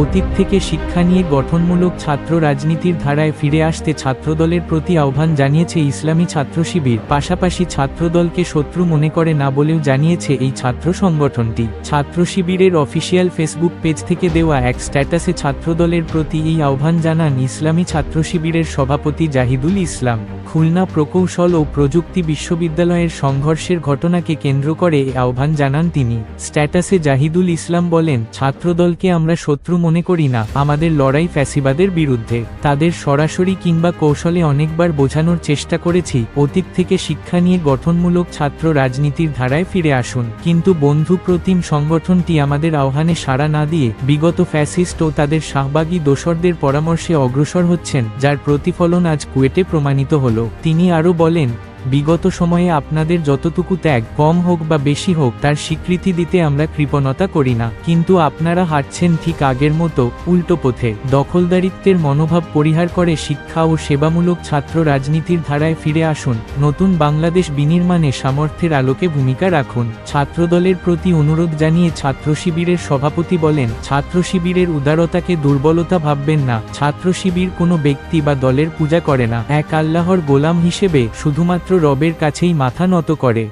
অতীত থেকে শিক্ষা নিয়ে গঠনমূলক ছাত্র রাজনীতির ধারায় ফিরে আসতে ছাত্রদলের প্রতি আহ্বান জানিয়েছে ইসলামী ছাত্র শিবির। পাশাপাশি ছাত্রদলকে শত্রু মনে করে না বলেও জানিয়েছে এই ছাত্র সংগঠনটি। ছাত্র শিবিরের অফিসিয়াল ফেসবুক পেজ থেকে দেওয়া এক স্ট্যাটাসে ছাত্রদলের প্রতি এই আহ্বান জানান ইসলামী ছাত্র শিবিরের সভাপতি জাহিদুল ইসলাম। খুলনা প্রকৌশল ও প্রযুক্তি বিশ্ববিদ্যালয়ের সংঘর্ষের ঘটনাকে কেন্দ্র করে এই আহ্বান জানান তিনি। স্ট্যাটাসে জাহিদুল ইসলাম বলেন, ছাত্রদলকে আমরা শত্রু মনে করি না, আমাদের লড়াই ফ্যাসিবাদের বিরুদ্ধে। তাদের সরাসরি কিংবা কৌশলে অনেকবার বোঝানোর চেষ্টা করেছি, অতীত থেকে শিক্ষা নিয়ে গঠনমূলক ছাত্র রাজনীতির ধারায় ফিরে আসুন। কিন্তু বন্ধু প্রতিম সংগঠনটি আমাদের আহ্বানে সাড়া না দিয়ে বিগত ফ্যাসিস্ট ও তাদের শাহবাগী দোসরদের পরামর্শে অগ্রসর হচ্ছেন, যার প্রতিফলন আজ কুয়েটে প্রমাণিত হল। তিনি আরও বলেন, বিগত সময়ে আপনাদের যতটুকু ত্যাগ, কম হোক বা বেশি হোক, তার স্বীকৃতি দিতে আমরা কৃপণতা করি না। কিন্তু আপনারা হাঁটছেন ঠিক আগের মতো উল্টো পথে। দখলদারিত্বের মনোভাব পরিহার করে শিক্ষা ও সেবামূলক ছাত্র রাজনীতির ধারায় ফিরে আসুন। নতুন বাংলাদেশ বিনির্মাণে সামর্থ্যের আলোকে ভূমিকা রাখুন। ছাত্রদলের প্রতি অনুরোধ জানিয়ে ছাত্র শিবিরের সভাপতি বলেন, ছাত্র শিবিরের উদারতাকে দুর্বলতা ভাববেন না। ছাত্র শিবির কোনো ব্যক্তি বা দলের পূজা করে না, এক আল্লাহর গোলাম হিসেবে শুধুমাত্র রবের কাছেই মাথা নত করে।